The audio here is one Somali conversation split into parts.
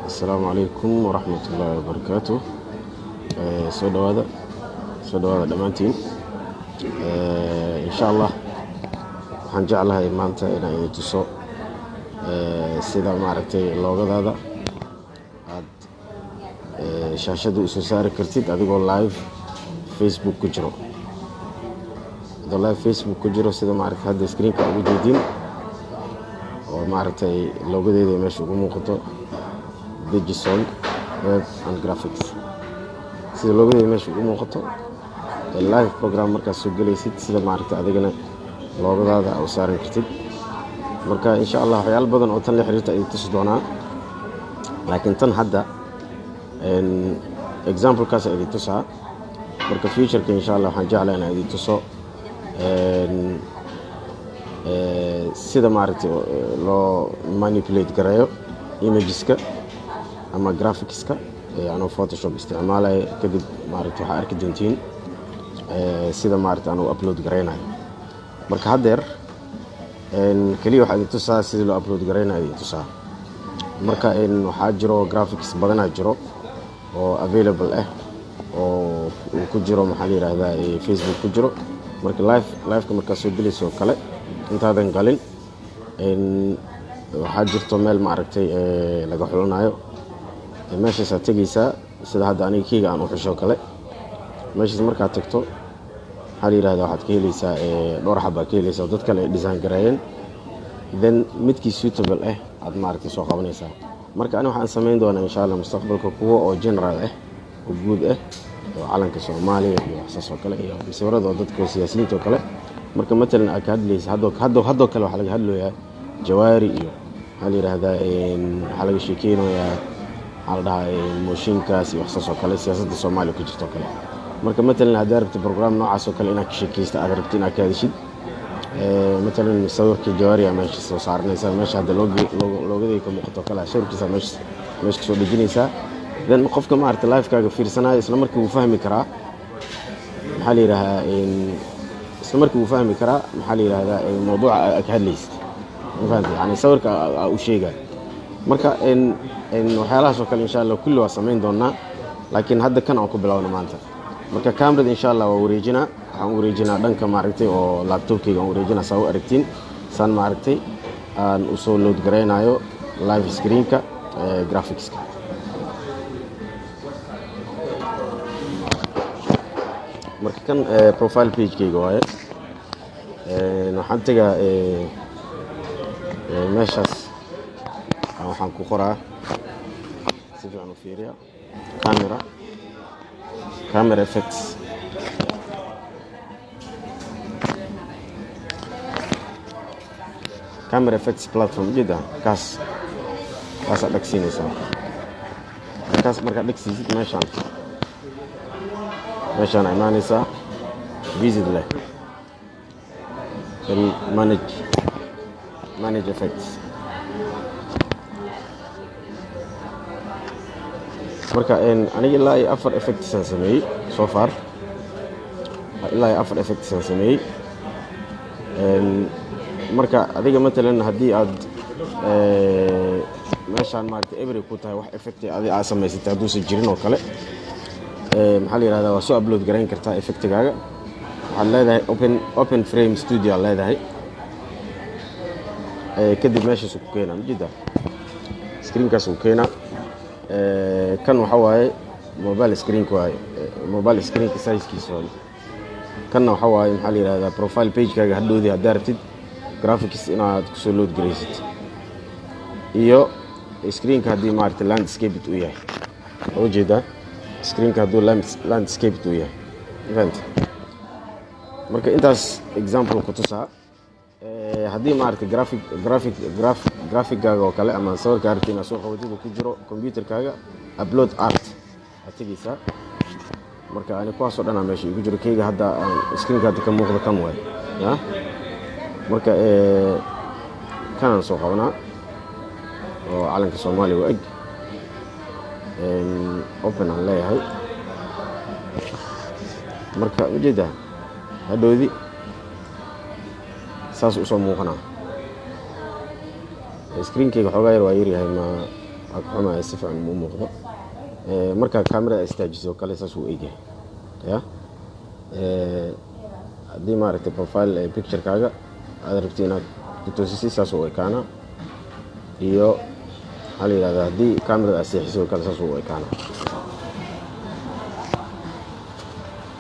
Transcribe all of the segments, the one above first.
السلام عليكم ورحمة الله وبركاته. soo dhawaada dhammaantiin. insha Allah waxaan jeclahay maanta inaan idin tuso sida maaragtay loogadaada aad shaashada u soo saari kartid adigoo live Facebook ku jiro. Sida maaragtay hadda screenka ugu jeedin oo maaragtay loogadeeda meesha ugu muuqato Digital Web and Graphics. sida loogadeeda meesha ugu muuqato live program markaad soo galaysid sida maaragtay adigana loogadaada u saaran kartid. marka insha Allah waxyaalo badan oo tan la xiriirta ay tusi doonaa, laakiin tan hadda example kaas ay tusaa. marka future-ka insha Allah waxaan jeclahay inaan idin tuso sida maaragtay loo manipulate gareeyo imageska ama graphicska anoo Photoshop isticmaalay kadib maaragtay waxaa arki doontiin sida maaragtay anuu upload gareynayo. marka haddeer kaliya waxaa idin tusaa sidii loo upload gareynayo idin tusaa. marka waxaa jiro graphics badanaa jiro oo available ah oo uu ku jiro maxaa la yiraahdaa Facebook ku jiro. marka live-ka markaa soo gelayso kale intaadan galin waxaa jirto meel maaragtay laga xulanayo meeshaas aad tegaysaa sida hadda aniga keyga aan u xusho kale. meeshaas markaad tagto waxaa la yiraahdaa waxaad ka helaysaa dhowr xab aad ka helaysaa dad kale ay design gareeyeen, then midkii suitable ah aad maaragtay soo qabanaysaa. marka aniga waxaan samayn doonaa insha Allah mustaqbalka kuwa oo general ah oo guud ah oo calanka Soomaaliya iyo waxsaas oo kale iyo sawirada dadka siyaasiyiinta oo kale. marka matalan aad ka hadlaysa hadoo kale waxaa laga hadlayaa jawaari iyo waxaa la yiraahdaa waxaa laga sheekeynayaa waxaa la dhahaa mooshinkaas iyo waxsaas oo kale siyaasadda Soomaaliya ku jirto kale. marka matalan haddaad rabtid program noocaas oo kale inaad ka sheekaysta aad rabtid inaad ka hadashid matalan sawirka jawaari ama meesha soo saaranaysaa meesha hadda loogaday ka muuqato kale sawirkiisa meesha soo dhejinaysaa. then qofka maaragtay live-kaaga fiirsanayo isla markii uu fahmi karaa maxaa la yiraahdaa maxaa la yiraahdaa mawduuca aad ka hadlaysid. ma fahamtay yani sawirka u sheegay. marka waxyaalahaas oo kale insha Allah kulli waa samayn doonaa, laakiin hadda kan aan ku bilowno maanta. marka kamarada insha Allah waa waxaan wareejinaa dhanka maaragtay oo laptopkayga aan wareejinaa saa u aragtiin saan maaragtay aan u soo load gareynayo live screenka graphicska. marka kan profile page-kayga waaye waxaan tagaa meeshaas waxaan ku qoraa si fiican u fiiriya camera effects. camera effects platform jida kaasaad dhagsiinaysaa. markaas markaad dhagsiisid meeshaan imaanaysaa visit leh manage effects. marka aniga ilaa iyo 4 effects aan sameeyey so far. marka adiga matalan haddii aad meeshaan maaragtay every ku tahay wax effect adiga aad samaysatay hadduusan jirin oo kale maxaa la yiraahdaa waa soo upload gareyn kartaa effectigaaga. waxaad leedahay open frame studio aad leedahay kadib meeshaas ku keenaa majida screenkaas uu keenaa. kan waxa waaye mobile screenka waaye mobile screenka size-kiisa waaye. kanna waxa waaye maxaa la yiraahdaa profile page-kaaga hadhoodii haddaad rabtid graphics inaad ku soo load gareysid iyo screenka haddii maaragtay landscape uu yahay oo jeedaa screenka hadduu landscape uu yahay event. marka intaas example ku tusaa haddii maaragtay graphicgaaga oo kale ama sawirka aragtay inaad soo qabatid ku jiro computerkaaga upload art aad tegaysaa. marka ani kuwaasoo dhanaa meesha igu jiro keyga hadda screenka hadda ka muuqda kan waaye ya. marka kanaan soo qabanaa oo calanka Soomaaliya u eg open aan leeyahay. marka ujeedaa hadhoodii saas u soo muuqanaa. screenkayga xoogaa yar waa yaryahay ma حما يسفع مو مغضب مركا كاميرا استاجيسو كله ساسو ايجي يا دي مارتي بروفايل بيكتشر كاغا aad rabtiin inaad ku toosiso saas oo ekaana iyo hal yiraahdo haddii kamerada aad seexiso kale saas oo ekaana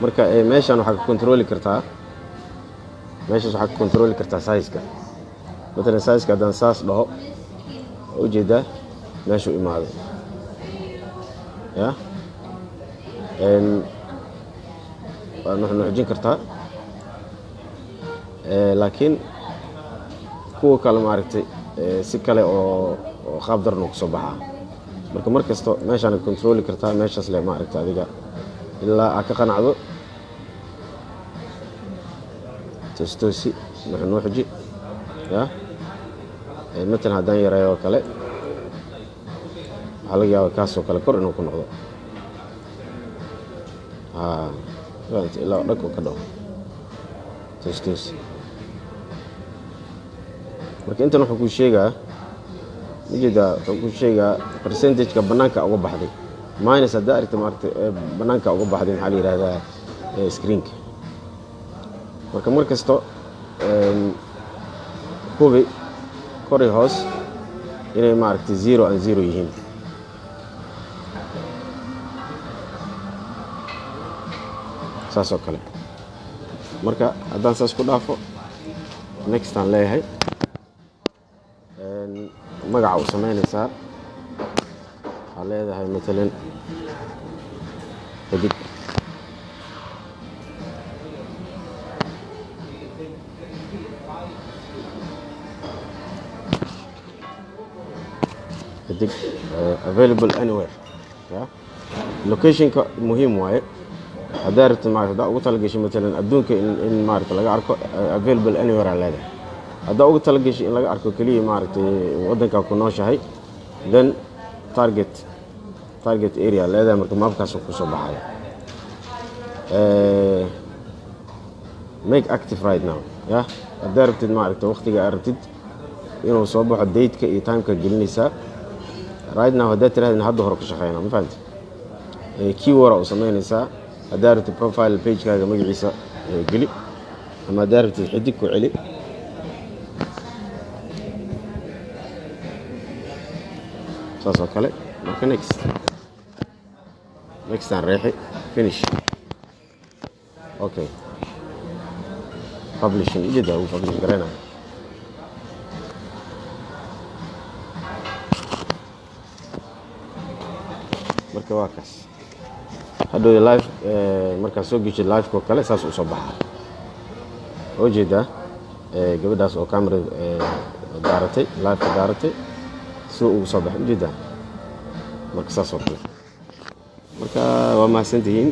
marka meeshan waxaad control kartaa size-ka مثلا size-ka haddaan saas dhaho ujeedaa meeshuu imaado ya waad nuxnuxjin kartaa laakiin kuwa kale maaragtay si kale oo qaab daran ku soo baxaa marka markasto meeshaan control kartaa meeshaas le maaragtay adiga ilaa aad ka qanacdo toosi nuxnuxji ya مثلا haddaan yareeyo kale waxaa laga yaabaa kaasoo kale kor inuu ku noqdo ilaa dhanku ka dhaho toosi marka intan wuxuu ku sheegaa nijida wuxuu ku sheegaa percentage-ka banaanka uga baxday minus hadda aragta maaragtay banaanka uga baxday maxaa la yiraahdaa screen-ka marka markasto hubi kor iyo hoos inay maaragtay 0 and 0 yihiin saas oo kale marka haddaan saas ku dhaafo next aan leeyahay magaca u samaynaysaa waxaa leedahay matalan kadib available anywhere ya location-ka muhiim waaye haddaa rabtid maaragtay haddaa ugu talagashay matalan adduunka in maaragtay laga arko available anywhere aa leedahay haddaa ugu talagashay in laga arko keliya maaragtay waddankaa ku nooshahay then target area leedahay marka maabkaasoo ku soo baxaya make active right now ya haddaa rabtid maaragtay waqtiga aad rabtid inuu soo baxo date-ka iyo time-ka gelinaysaa right now haddaa tirahdin hadda hore ku shaqeynaa ma fahamtid keyword u samaynaysaa haddaa rabtid profile page-kaaga magaciisa geli ama haddaa rabtid xidig ku celi saas oo kale marka next aan reexi finish okay publishing ijida uu publish gareynaa marka waa kaas hadhow live markaa soo geshay live-ko kale saas u soo baxaa oo jeedaa gabadhaas oo camera daaratay live-ka daaratay soo ugu soo baxay ujeedaa marka saas oo kale marka waa mahadsantihiin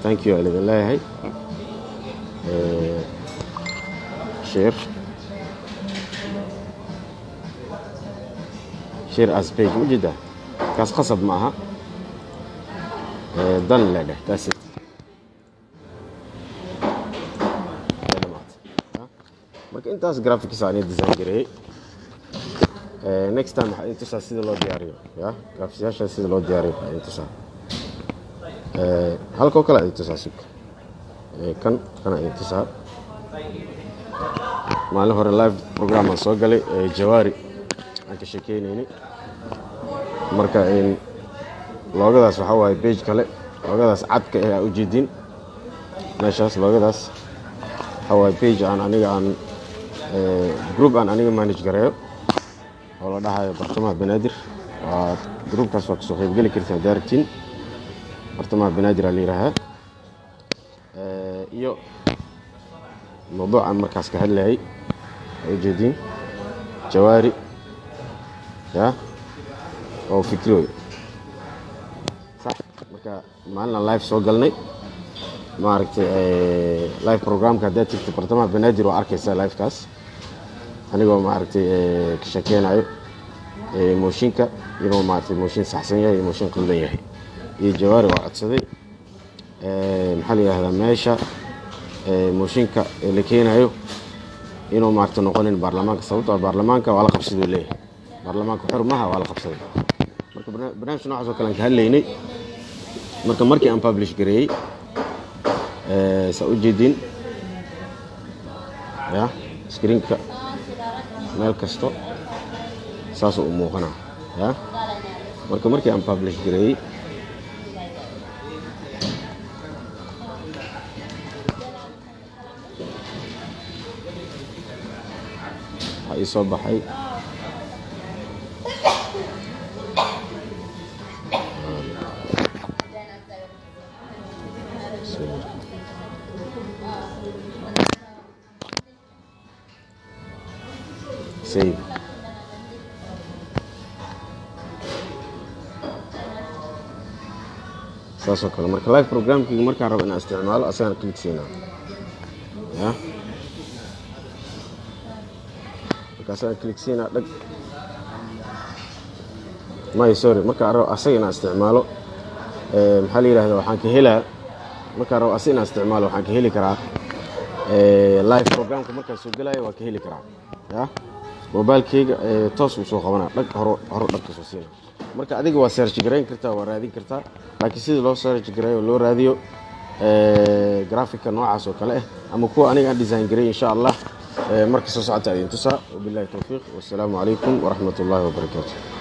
thank you aan idin leeyahay share as page ujeedaa kaas qasab ma aha dan leedahay taas marka intaas graphics aan design gareeyay next time waxaan intusaa sida loo diyaariyo ya graphics-yaasha sida loo diyaariyo waxaan intusaa halkoo kale aan intusaa sug kan aan intusaa maalin hore live program aan soo galay jawaari aan ka sheekeynaynay marka loogadaas waxa waaye page kale loogadaas cadka ah u jeedin meeshaas loogadaas waxa waaye page aan aniga aan group aan aniga manage gareeyo oo la dhahayo bartamaha banaadir waa groupkaas waa kasoo qaybgeli kartaa daartiin bartamaha banaadir la yiraahdaa iyo mawduucan markaas ka hadlayay u jeedin jawaari ya oo fikirooy sax marka maalin live soo galnay maaragtay live programka hadda tigta bartamaha banaadir oo arkaysa live-kaas anigoo maaragtay ka shaqeynayo mooshinka inuu maaragtay mooshin saxsan yahay mooshin qaldan yahay iyo jawaari oo codsaday maxaa la yiraahdaa meesha mooshinka la keenayo inuu maaragtay noqonin baarlamaanka sababtoo baarlamaanka waa la qabsadoo leeyahay baarlamaanka xor maaha waa la qabsaday marka barnaamijka noocaas oo kale aan ka hadlaynay marka markii aan publish gareeyey saa u jeedin ya screenka meel kasto saas u muuqana ya marka markii aan publish gareeyey waxaa ii soo baxay save saasoo kale marka live programkayga markaan rabo inaan isticmaalo asagana click siinaa ya markaasaan click siinaa dhag sorry markaan rabo asaga inaan isticmaalo maxaa la yidhahdaa waxaan ka helaa markaan rabo asaga inaan isticmaalo waxaan ka heli karaa live programka markaan soo gelayo waa ka heli karaa ya mobilkayga toos uu soo qabanaa dhag horo dhagka soo siinaa marka adiga waa search gareyn kartaa waa raadin kartaa laakiin sida loo search gareeyo loo raadiyo grafika noocaas oo kale ah ama kuwa aniga aan design gareey insha Allah marka soo socota idin tusaa wabillahi tawfiiq wassalaamu calaykum waraxmatullaahi wabarakaatuh